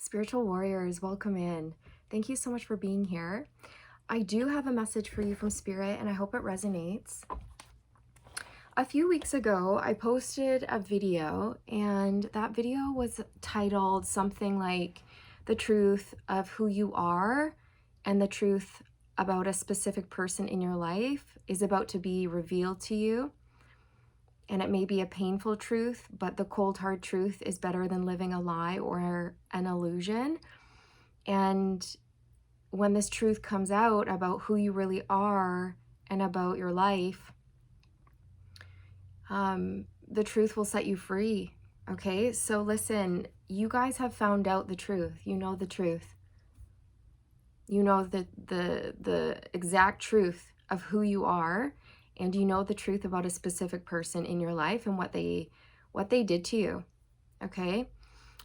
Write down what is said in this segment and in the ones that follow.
Spiritual warriors, welcome in. Thank you so much for being here. I do have a message for you from Spirit, and I hope it resonates. A few weeks ago, I posted a video, and that video was titled something like "The Truth of Who You Are and the Truth about a Specific Person in Your Life is about to be revealed to you. And it may be a painful truth, but the cold hard truth is better than living a lie or an illusion. And when this truth comes out about who you really are and about your life, the truth will set you free. Okay, so listen, you guys have found out the truth. You know the truth. You know the exact truth of who you are, and you know the truth about a specific person in your life and what they did to you. Okay,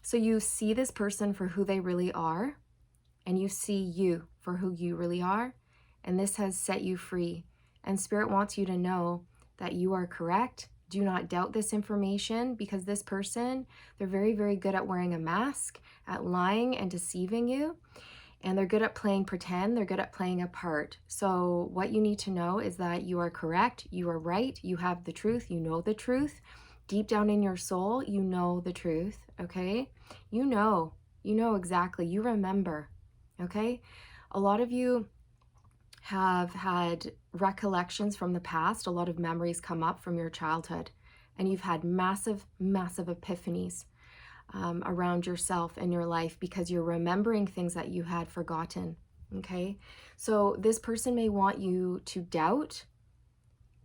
so you see this person for who they really are, and you see you for who you really are, and this has set you free. And Spirit wants you to know that you are correct. Do not doubt this information, because this person, they're very, very good at wearing a mask, at lying and deceiving you. And they're good at playing pretend. They're good at playing a part. So what you need to know is that you are correct. You are right. You have the truth. You know the truth. Deep down in your soul, you know the truth, okay? You know exactly. You remember, okay? A lot of you have had recollections from the past. A lot of memories come up from your childhood, and you've had massive, massive epiphanies around yourself and your life because you're remembering things that you had forgotten, okay? So this person may want you to doubt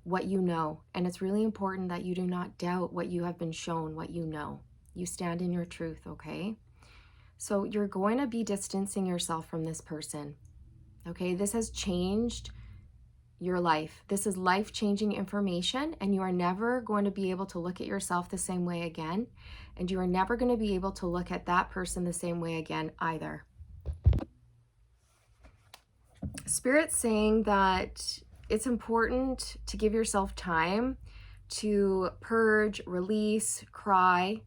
what you know, and it's really important that you do not doubt what you have been shown, what you know. You stand in your truth, okay? So you're going to be distancing yourself from this person, okay? This has changed your life. This is life-changing information, and you are never going to be able to look at yourself the same way again, and you are never going to be able to look at that person the same way again either. Spirit's saying that it's important to give yourself time to purge, release, cry.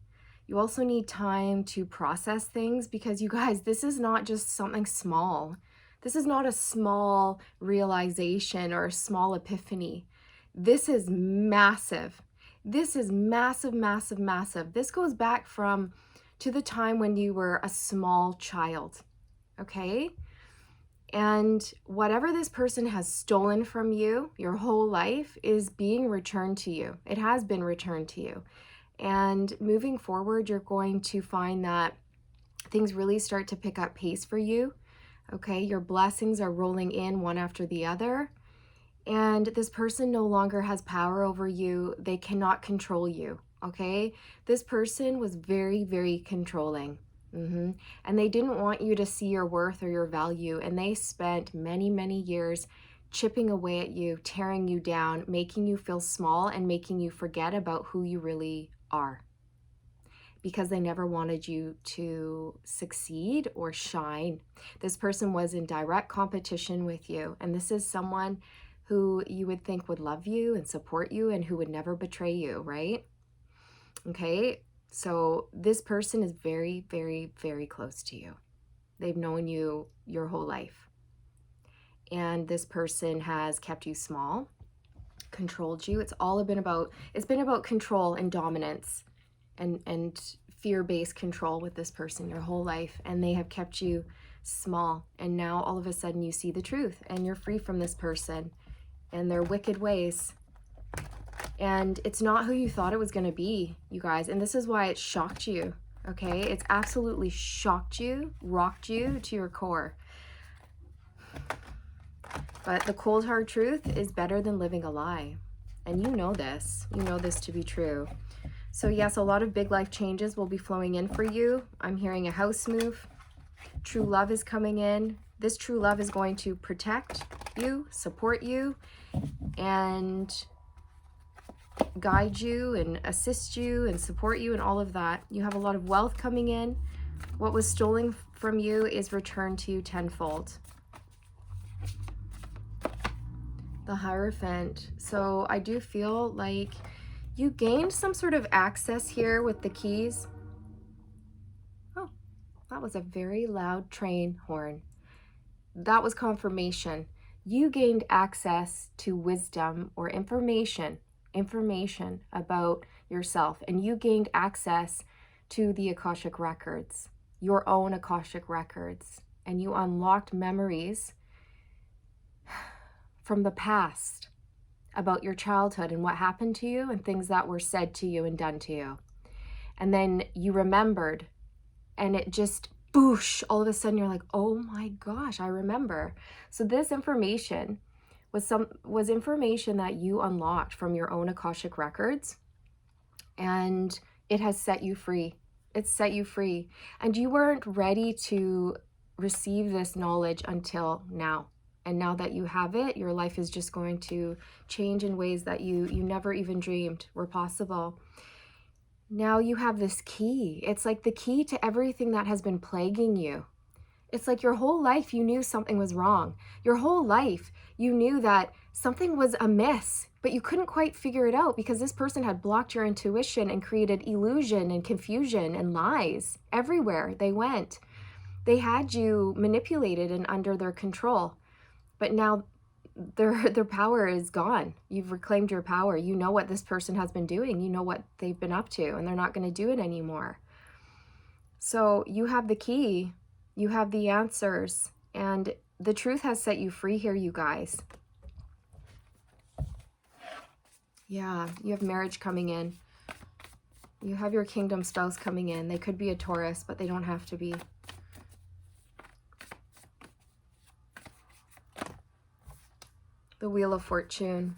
You also need time to process things, because you guys, this is not just something small. This is not a small realization or a small epiphany. This is massive. This is massive, massive, massive. This goes back to the time when you were a small child, okay? And whatever this person has stolen from you your whole life is being returned to you. It has been returned to you. And moving forward, you're going to find that things really start to pick up pace for you. Okay, your blessings are rolling in one after the other. And this person no longer has power over you. They cannot control you. Okay, this person was very, very controlling. And they didn't want you to see your worth or your value. And they spent many, many years chipping away at you, tearing you down, making you feel small, and making you forget about who you really are, because they never wanted you to succeed or shine. This person was in direct competition with you, and this is someone who you would think would love you and support you and who would never betray you, right? Okay, so this person is very, very, very close to you. They've known you your whole life, and this person has kept you small, controlled you. It's been about control and dominance and fear-based control with this person your whole life, and they have kept you small. And now all of a sudden you see the truth, and you're free from this person and their wicked ways. And it's not who you thought it was going to be, you guys, and this is why it shocked you. Okay, it's absolutely shocked you, rocked you to your core. But the cold hard truth is better than living a lie, and you know this to be true. So yes, a lot of big life changes will be flowing in for you. I'm hearing a house move. True love is coming in. This true love is going to protect you, support you, and guide you and assist you and support you and all of that. You have a lot of wealth coming in. What was stolen from you is returned to you tenfold. The Hierophant. So I do feel like you gained some sort of access here with the keys. Oh, That was a very loud train horn. That was confirmation. You gained access to wisdom or information about yourself, and you gained access to the Akashic records, your own Akashic records, and you unlocked memories from the past about your childhood and what happened to you and things that were said to you and done to you. And then you remembered, and it just boosh, all of a sudden you're like, oh my gosh, I remember. So this information was information that you unlocked from your own Akashic records, and it has set you free. It's set you free. And you weren't ready to receive this knowledge until now. And now that you have it, your life is just going to change in ways that you never even dreamed were possible. Now you have this key. It's like the key to everything that has been plaguing you. It's like your whole life you knew something was wrong. Your whole life you knew that something was amiss, but you couldn't quite figure it out because this person had blocked your intuition and created illusion and confusion and lies everywhere they went. They had you manipulated and under their control. But now their power is gone. You've reclaimed your power. You know what this person has been doing. You know what they've been up to, and they're not going to do it anymore. So you have the key. You have the answers, and the truth has set you free here, you guys. Yeah, you have marriage coming in. You have your kingdom spouse coming in. They could be a Taurus, but they don't have to be. The Wheel of Fortune.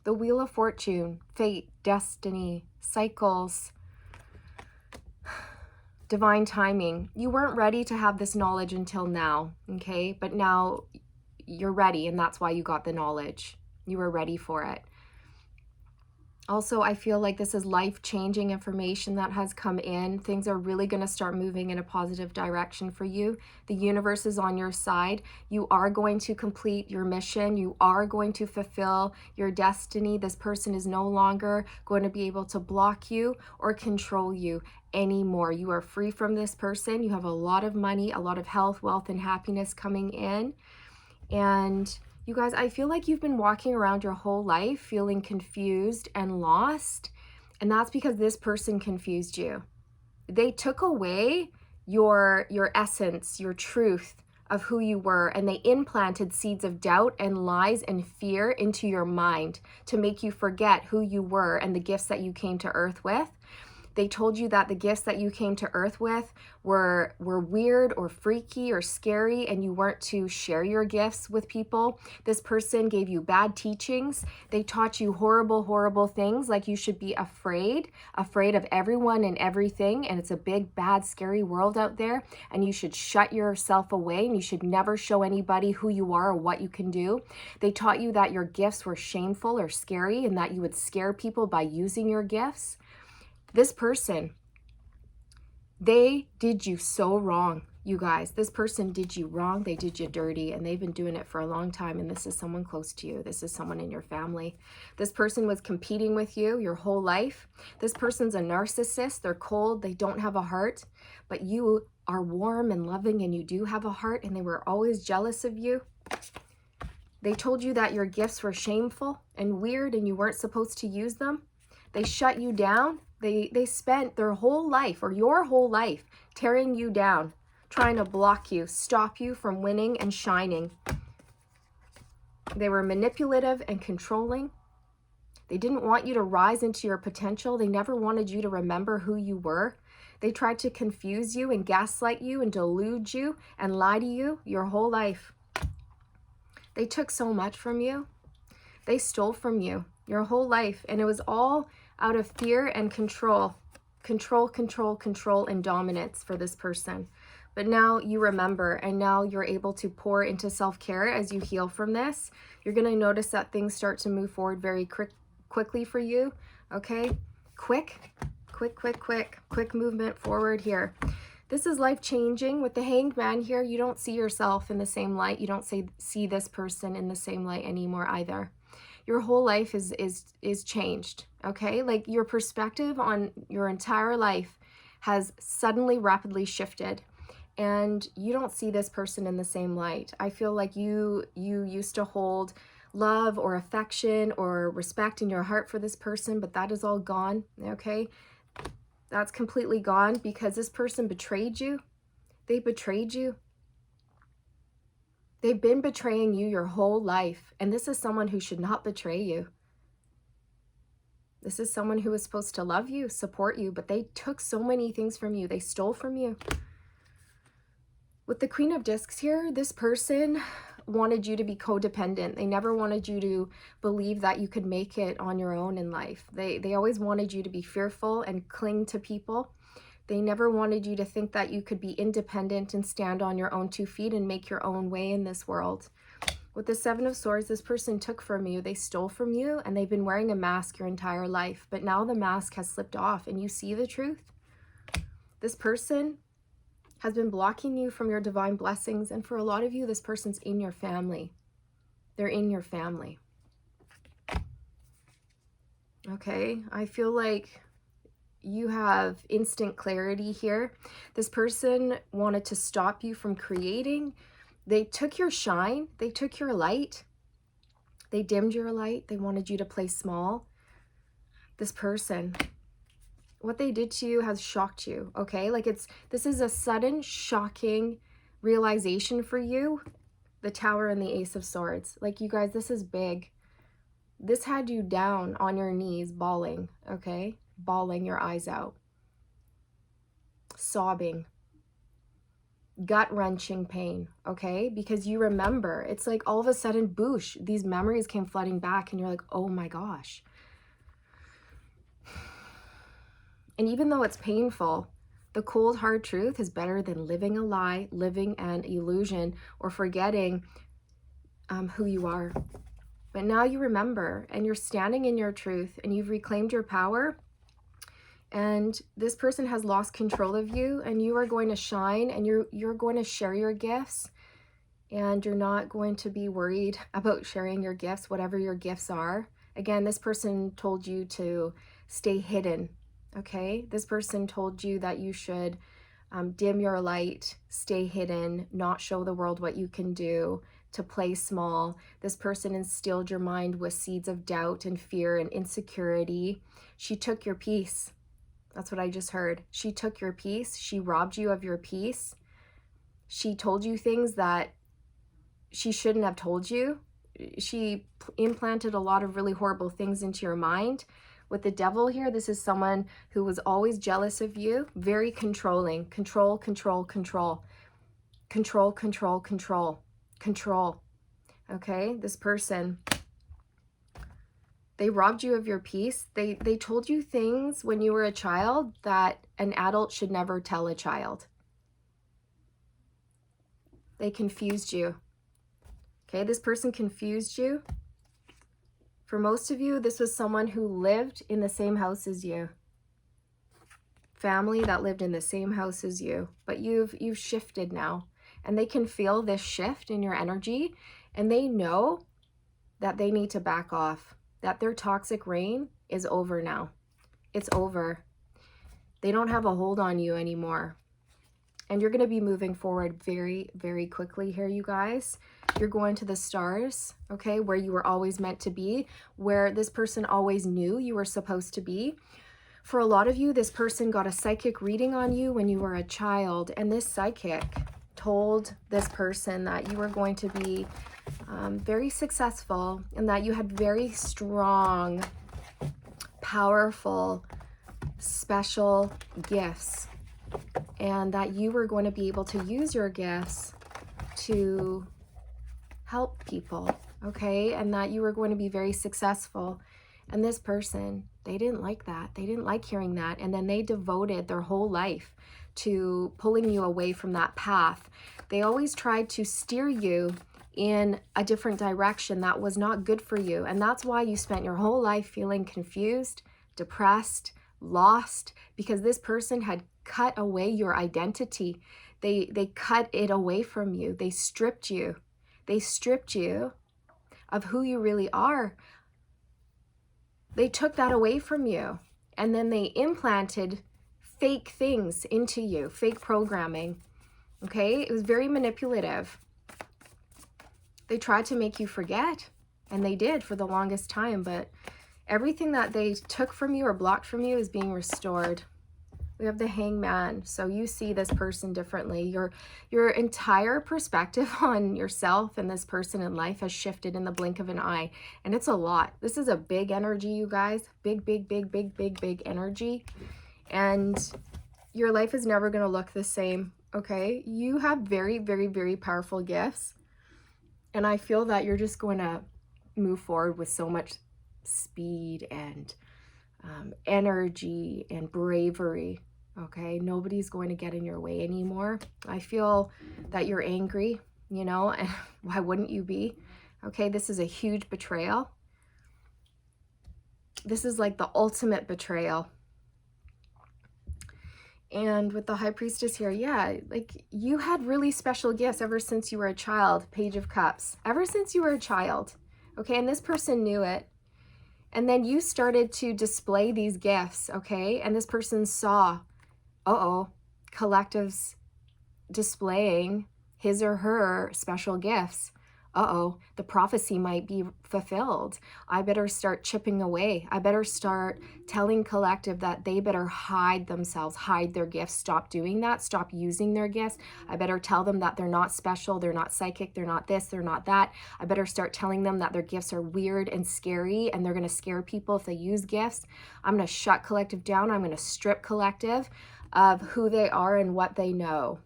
The Wheel of Fortune, fate, destiny, cycles, divine timing. You weren't ready to have this knowledge until now, okay? But now you're ready, and that's why you got the knowledge. You were ready for it. Also, I feel like this is life-changing information that has come in. Things are really going to start moving in a positive direction for you. The universe is on your side. You are going to complete your mission. You are going to fulfill your destiny. This person is no longer going to be able to block you or control you anymore. You are free from this person. You have a lot of money, a lot of health, wealth, and happiness coming in. And you guys, I feel like you've been walking around your whole life feeling confused and lost, and that's because this person confused you. They took away your essence, your truth of who you were, and they implanted seeds of doubt and lies and fear into your mind to make you forget who you were and the gifts that you came to earth with. They told you that the gifts that you came to earth with were weird or freaky or scary, and you weren't to share your gifts with people. This person gave you bad teachings. They taught you horrible, horrible things, like you should be afraid of everyone and everything, and it's a big, bad, scary world out there, and you should shut yourself away, and you should never show anybody who you are or what you can do. They taught you that your gifts were shameful or scary, and that you would scare people by using your gifts. This person, they did you so wrong, you guys. This person did you wrong. They did you dirty, and they've been doing it for a long time, and this is someone close to you. This is someone in your family. This person was competing with you your whole life. This person's a narcissist. They're cold. They don't have a heart, but you are warm and loving, and you do have a heart, and they were always jealous of you. They told you that your gifts were shameful and weird, and you weren't supposed to use them. They shut you down. They spent their whole life, or your whole life, tearing you down, trying to block you, stop you from winning and shining. They were manipulative and controlling. They didn't want you to rise into your potential. They never wanted you to remember who you were. They tried to confuse you and gaslight you and delude you and lie to you your whole life. They took so much from you. They stole from you your whole life, and it was all out of fear and control, and dominance for this person. But now you remember, and now you're able to pour into self-care as you heal from this. You're going to notice that things start to move forward very quickly for you, okay? Quick movement forward here. This is life-changing. With the Hanged Man here, you don't see yourself in the same light. You don't see this person in the same light anymore either. Your whole life is changed, okay? Like your perspective on your entire life has suddenly rapidly shifted, and you don't see this person in the same light. I feel like you used to hold love or affection or respect in your heart for this person, but that is all gone, okay? That's completely gone because this person betrayed you. They betrayed you. They've been betraying you your whole life, and this is someone who should not betray you. This is someone who was supposed to love you, support you, but they took so many things from you. They stole from you. With the Queen of Discs here, this person wanted you to be codependent. They never wanted you to believe that you could make it on your own in life. They always wanted you to be fearful and cling to people. They never wanted you to think that you could be independent and stand on your own 2 feet and make your own way in this world. With the Seven of Swords, this person took from you, they stole from you, and they've been wearing a mask your entire life. But now the mask has slipped off and you see the truth. This person has been blocking you from your divine blessings. And for a lot of you, this person's in your family. They're in your family. Okay, I feel like you have instant clarity here. This person wanted to stop you from creating. They took your shine. They took your light. They dimmed your light. They wanted you to play small. This person, what they did to you has shocked you, okay? Like this is a sudden, shocking realization for you. The Tower and the Ace of Swords. Like, you guys, this is big. This had you down on your knees, bawling, okay? Bawling your eyes out. Sobbing. Gut-wrenching pain, okay? Because you remember, it's like all of a sudden, boosh, these memories came flooding back and you're like, oh my gosh. And even though it's painful, the cold, hard truth is better than living a lie, living an illusion, or forgetting who you are. But now you remember, and you're standing in your truth, and you've reclaimed your power, and this person has lost control of you, and you are going to shine, and you're going to share your gifts, and you're not going to be worried about sharing your gifts, whatever your gifts are. Again, this person told you to stay hidden. Okay, this person told you that you should dim your light, stay hidden, not show the world what you can do, to play small. This person instilled your mind with seeds of doubt and fear and insecurity. She took your peace. That's what I just heard. She took your peace. She robbed you of your peace. She told you things that she shouldn't have told you. She implanted a lot of really horrible things into your mind. With the Devil here, this is someone who was always jealous of you, very controlling. Control, control, control. Control, control, control. Control. Okay, this person, they robbed you of your peace. They told you things when you were a child that an adult should never tell a child. They confused you. Okay, this person confused you. For most of you, this was someone who lived in the same house as you. Family that lived in the same house as you. But you've shifted now. And they can feel this shift in your energy. And they know that they need to back off. That their toxic reign is over now. It's over. They don't have a hold on you anymore. And you're going to be moving forward very, very quickly here, you guys. You're going to the stars, okay, where you were always meant to be, where this person always knew you were supposed to be. For a lot of you, this person got a psychic reading on you when you were a child, and this psychic told this person that you were going to be very successful and that you had very strong, powerful, special gifts, and that you were going to be able to use your gifts to help people, okay? And that you were going to be very successful. And this person, they didn't like that. They didn't like hearing that. And then they devoted their whole life to pulling you away from that path. They always tried to steer you in a different direction that was not good for you. And that's why you spent your whole life feeling confused, depressed, lost, because this person had cut away your identity. They cut it away from you. They stripped you. They stripped you of who you really are. They took that away from you. And then they implanted fake things into you, fake programming. Okay, it was very manipulative. They tried to make you forget, and they did for the longest time, but everything that they took from you or blocked from you is being restored. We have the Hangman. So you see this person differently. Your entire perspective on yourself and this person in life has shifted in the blink of an eye. And it's a lot. This is a big energy, you guys. Big, big, big, big, big, big energy. And your life is never going to look the same, okay? You have very, very, very powerful gifts. And I feel that you're just going to move forward with so much speed and energy and bravery. Okay, nobody's going to get in your way anymore. I feel that you're angry, you know, and why wouldn't you be? Okay, this is a huge betrayal. This is like the ultimate betrayal. And with the High Priestess here, yeah, like you had really special gifts ever since you were a child. Page of Cups. Ever since you were a child. Okay, and this person knew it. And then you started to display these gifts, okay? And this person saw, collectives displaying his or her special gifts. The prophecy might be fulfilled. I better start chipping away. I better start telling collective that they better hide themselves, hide their gifts, stop doing that, stop using their gifts. I better tell them that they're not special, they're not psychic, they're not this, they're not that. I better start telling them that their gifts are weird and scary and they're going to scare people if they use gifts. I'm going to shut collective down. I'm going to strip collective of who they are and what they know.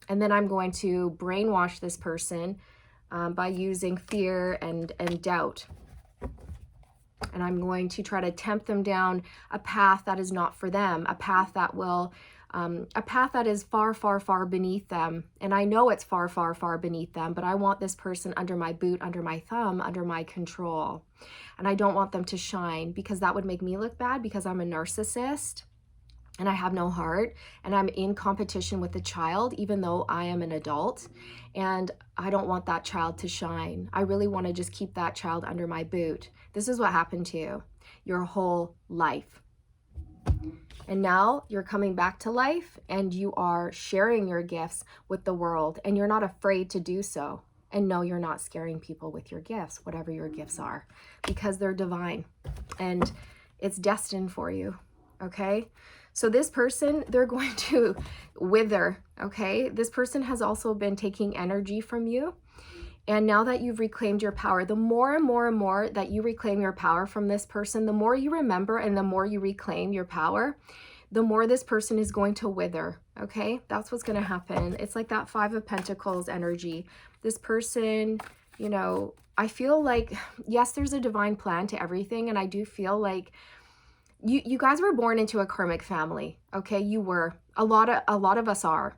And then I'm going to brainwash this person by using fear and doubt. And I'm going to try to tempt them down a path that is not for them, a path that will, a path that is far, far, far beneath them. And I know it's far, far, far beneath them, but I want this person under my boot, under my thumb, under my control. And I don't want them to shine because that would make me look bad because I'm a narcissist. And I have no heart, and I'm in competition with the child, even though I am an adult, and I don't want that child to shine. I really want to just keep that child under my boot. This is what happened to you your whole life. And now you're coming back to life, and you are sharing your gifts with the world, and you're not afraid to do so. And no, you're not scaring people with your gifts, whatever your gifts are, because they're divine, and it's destined for you, okay? So this person, they're going to wither, okay? This person has also been taking energy from you. And now that you've reclaimed your power, the more and more and more that you reclaim your power from this person, the more you remember and the more you reclaim your power, the more this person is going to wither, okay? That's what's going to happen. It's like that Five of Pentacles energy. This person, you know, I feel like, yes, there's a divine plan to everything. And I do feel like you guys were born into a karmic family, okay? You were. A lot of us are,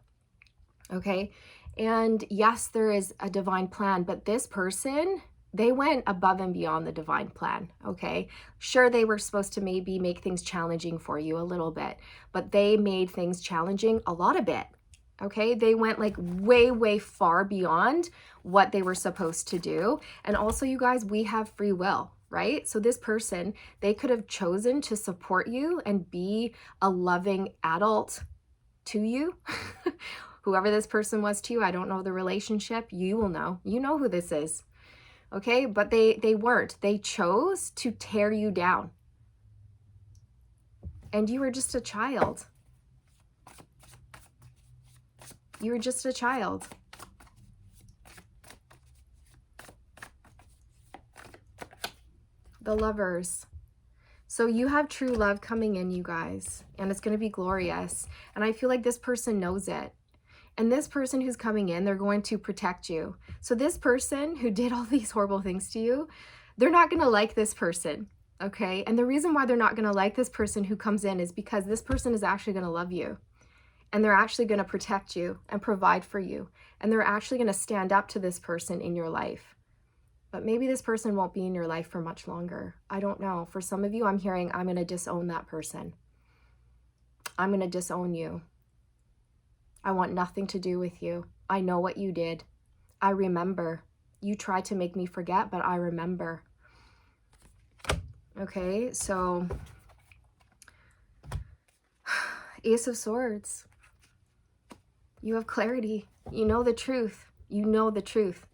okay? And yes, there is a divine plan, but this person, they went above and beyond the divine plan, okay? Sure, they were supposed to maybe make things challenging for you a little bit, but they made things challenging a lot of bit, okay? They went like way, way far beyond what they were supposed to do. And also, you guys, we have free will, right? So this person, they could have chosen to support you and be a loving adult to you. Whoever this person was to you, I don't know the relationship. You will know. You know who this is. Okay? But they weren't. They chose to tear you down. And you were just a child. You were just a child. The Lovers. So you have true love coming in, you guys, and it's going to be glorious. And I feel like this person knows it. And this person who's coming in, they're going to protect you. So this person who did all these horrible things to you, they're not going to like this person, okay? And the reason why they're not going to like this person who comes in is because this person is actually going to love you. And they're actually going to protect you and provide for you. And they're actually going to stand up to this person in your life. But maybe this person won't be in your life for much longer. I don't know. For some of you, I'm hearing, I'm going to disown that person. I'm going to disown you. I want nothing to do with you. I know what you did. I remember. You tried to make me forget, but I remember. Okay, so Ace of Swords. You have clarity. You know the truth. You know the truth.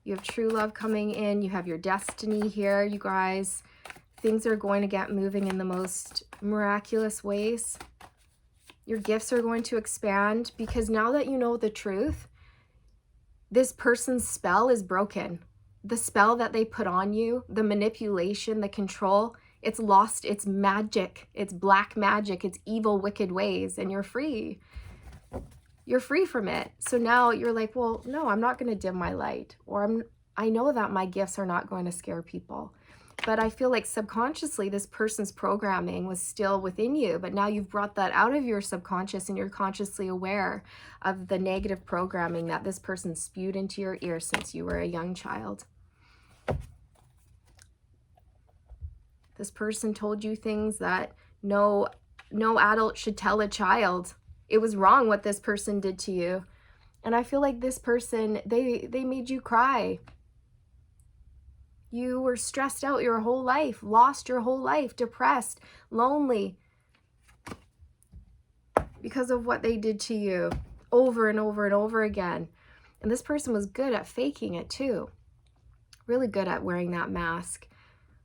You have true love coming in. You have your destiny here, you guys. Things are going to get moving in the most miraculous ways. Your gifts are going to expand because now that you know the truth, this person's spell is broken. The spell that they put on you, the manipulation, the control, it's lost its magic. It's black magic. It's evil, wicked ways, and you're free. You're free from it. So now you're like, well, no, I'm not going to dim my light. Or I know that my gifts are not going to scare people. But I feel like subconsciously this person's programming was still within you. But now you've brought that out of your subconscious and you're consciously aware of the negative programming that this person spewed into your ear since you were a young child. This person told you things that no adult should tell a child. It was wrong what this person did to you. And I feel like this person, they made you cry. You were stressed out your whole life, lost your whole life, depressed, lonely, because of what they did to you over and over and over again. And this person was good at faking it too. Really good at wearing that mask.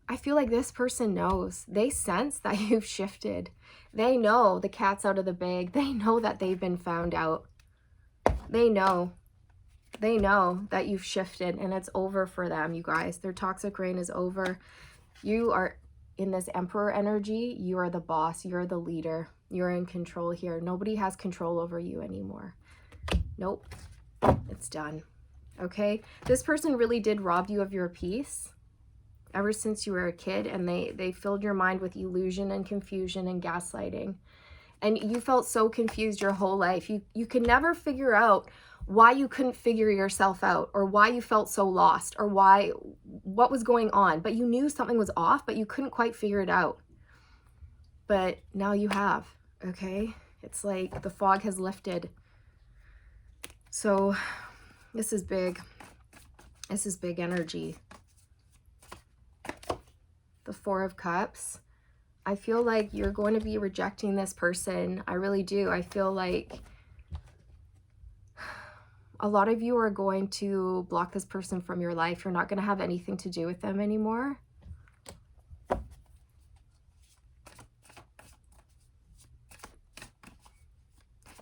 I feel like this person knows. They sense that you've shifted. They know the cat's out of the bag. They know that they've been found out. They know. They know that you've shifted and it's over for them, you guys. Their toxic reign is over. You are in this Emperor energy. You are the boss. You're the leader. You're in control here. Nobody has control over you anymore. Nope. It's done. Okay? This person really did rob you of your peace ever since you were a kid, and they filled your mind with illusion and confusion and gaslighting. And you felt so confused your whole life. You could never figure out why you couldn't figure yourself out, or why you felt so lost, or what was going on. But you knew something was off, but you couldn't quite figure it out. But now you have, okay? It's like the fog has lifted. So this is big. This is big energy. The Four of Cups. I feel like you're going to be rejecting this person. I really do. I feel like a lot of you are going to block this person from your life. You're not going to have anything to do with them anymore.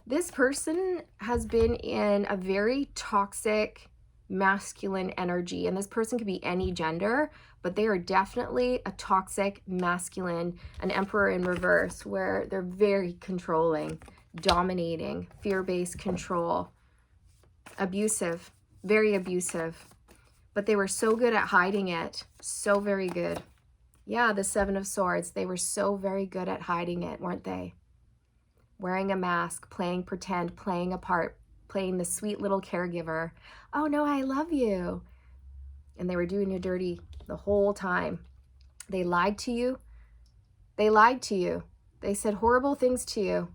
This person has been in a very toxic, masculine energy, and this person could be any gender, but they are definitely a toxic, masculine, an Emperor in reverse, where they're very controlling, dominating, fear-based control, abusive, very abusive, but they were so good at hiding it, so very good. Yeah, the Seven of Swords, they were so very good at hiding it, weren't they? Wearing a mask, playing pretend, playing a part, playing the sweet little caregiver. Oh no, I love you. And they were doing you dirty the whole time. They lied to you. They lied to you. They said horrible things to you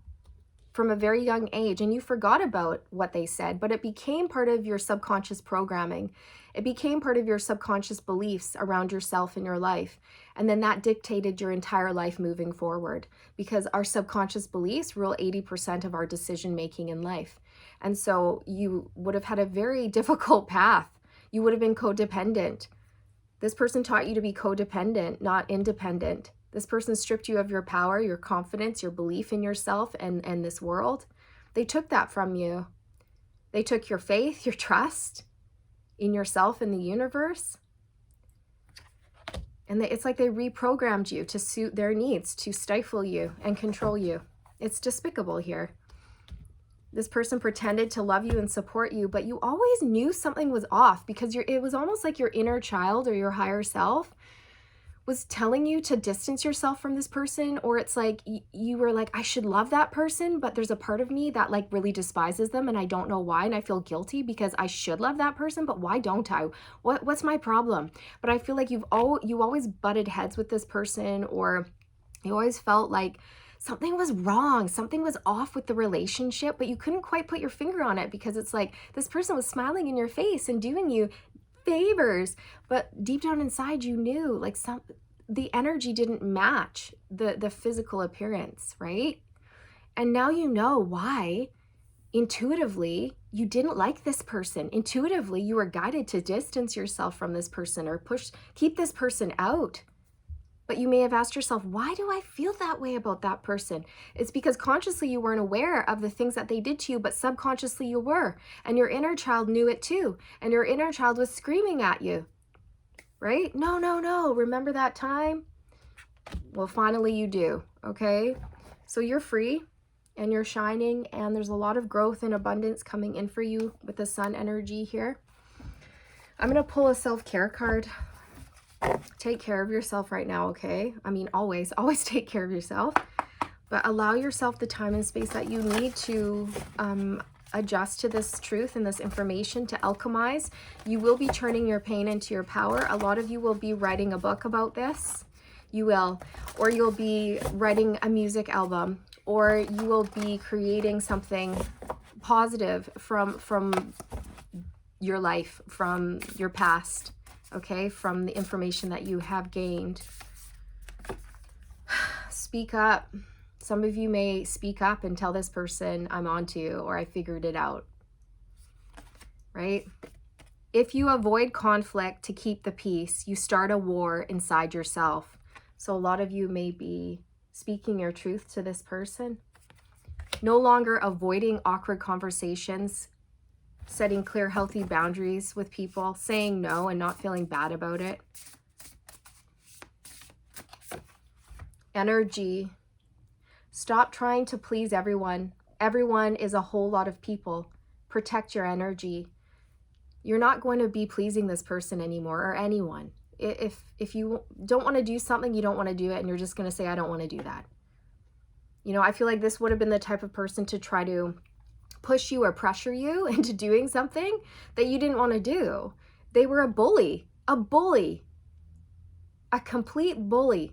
from a very young age, and you forgot about what they said, but it became part of your subconscious programming. It became part of your subconscious beliefs around yourself and your life. And then that dictated your entire life moving forward, because our subconscious beliefs rule 80% of our decision making in life. And so you would have had a very difficult path. You would have been codependent. This person taught you to be codependent, not independent. This person stripped you of your power, your confidence, your belief in yourself and this world. They took that from you. They took your faith, your trust in yourself and the universe. And it's like they reprogrammed you to suit their needs, to stifle you and control you. It's despicable here. This person pretended to love you and support you, but you always knew something was off, because it was almost like your inner child or your higher self was telling you to distance yourself from this person. Or it's like you were like, I should love that person, but there's a part of me that like really despises them, and I don't know why, and I feel guilty because I should love that person, but why don't I? What's my problem? But I feel like you always butted heads with this person, or you always felt like something was wrong, something was off with the relationship, but you couldn't quite put your finger on it, because it's like this person was smiling in your face and doing you favors, but deep down inside you knew like the energy didn't match the physical appearance, right? And now you know why intuitively you didn't like this person. Intuitively, you were guided to distance yourself from this person or keep this person out. But you may have asked yourself, why do I feel that way about that person? It's because consciously you weren't aware of the things that they did to you, but subconsciously you were. And your inner child knew it too. And your inner child was screaming at you, right? No, no, no. Remember that time? Well, finally you do, okay? So you're free and you're shining, and there's a lot of growth and abundance coming in for you with the sun energy here. I'm going to pull a self-care card. Take care of yourself right now, okay? I mean, always take care of yourself, but allow yourself the time and space that you need to adjust to this truth and this information, to alchemize. You will be turning your pain into your power. A lot of you will be writing a book about this. You will, or you'll be writing a music album, or you will be creating something positive from your life, from your past. Okay, from the information that you have gained. Speak up. Some of you may speak up and tell this person, I'm on to you, or I figured it out, right? If you avoid conflict to keep the peace, you start a war inside yourself. So a lot of you may be speaking your truth to this person. No longer avoiding awkward conversations, setting clear, healthy boundaries with people, saying no and not feeling bad about it. Energy. Stop trying to please everyone. Everyone is a whole lot of people. Protect your energy. You're not going to be pleasing this person anymore, or anyone. If you don't want to do something, you don't want to do it, and you're just going to say, I don't want to do that. You know, I feel like this would have been the type of person to try to push you or pressure you into doing something that you didn't want to do. They were a bully, a complete bully,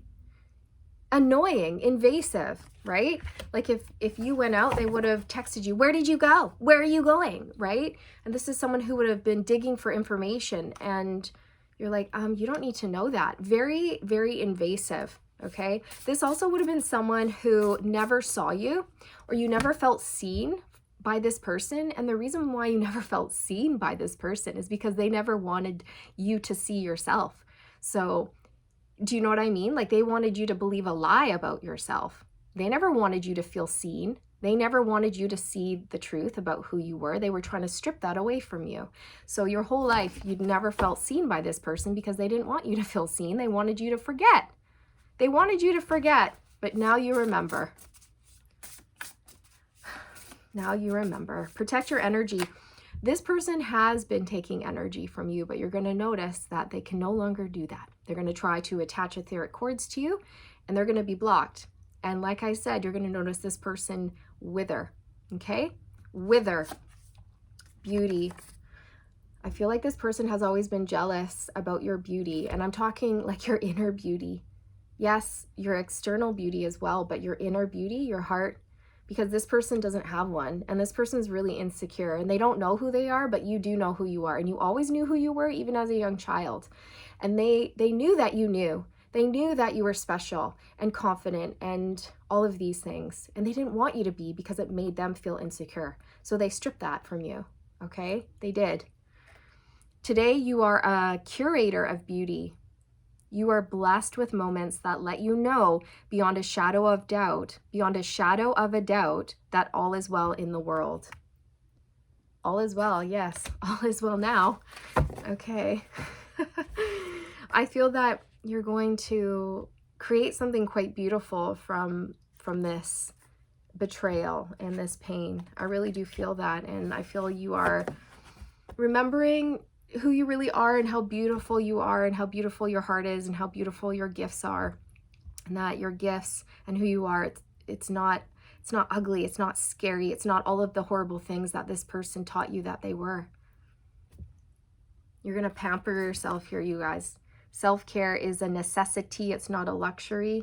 annoying, invasive, right? Like if you went out, they would have texted you, where did you go? Where are you going? Right? And this is someone who would have been digging for information, and you're like, you don't need to know that. Very, very invasive. Okay. This also would have been someone who never saw you, or you never felt seen by this person. And the reason why you never felt seen by this person is because they never wanted you to see yourself. So do you know what I mean? Like, they wanted you to believe a lie about yourself. They never wanted you to feel seen. They never wanted you to see the truth about who you were. They were trying to strip that away from you. So your whole life, you'd never felt seen by this person because they didn't want you to feel seen. They wanted you to forget. They wanted you to forget, but now you remember. Now you remember. Protect your energy. This person has been taking energy from you, but you're going to notice that they can no longer do that. They're going to try to attach etheric cords to you, and they're going to be blocked. And like I said, you're going to notice this person wither, okay? Wither. Beauty. I feel like this person has always been jealous about your beauty, and I'm talking like your inner beauty. Yes, your external beauty as well, but your inner beauty, your heart, because this person doesn't have one, and this person is really insecure, and they don't know who they are, but you do know who you are, and you always knew who you were, even as a young child. And they knew that you knew. They knew that you were special and confident and all of these things, and they didn't want you to be because it made them feel insecure. So they stripped that from you, okay? They did. Today, you are a curator of beauty. You are blessed with moments that let you know beyond a shadow of a doubt, that all is well in the world. All is well, yes, all is well now. Okay. I feel that you're going to create something quite beautiful from this betrayal and this pain. I really do feel that, and I feel you are remembering who you really are and how beautiful you are and how beautiful your heart is and how beautiful your gifts are, and that your gifts and who you are, it's not ugly, it's not scary, it's not all of the horrible things that this person taught you that they were. You're going to pamper yourself here, you guys. Self-care is a necessity, it's not a luxury.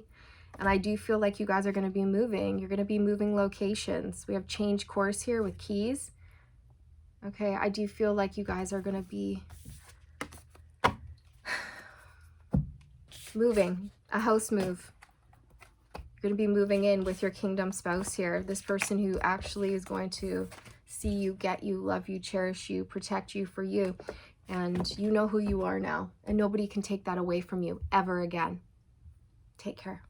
And I do feel like you guys are going to be moving. You're going to be moving locations. We have change course here with keys. Okay, I do feel like you guys are going to be moving. A house move. You're going to be moving in with your kingdom spouse here. This person who actually is going to see you, get you, love you, cherish you, protect you for you. And you know who you are now. And nobody can take that away from you ever again. Take care.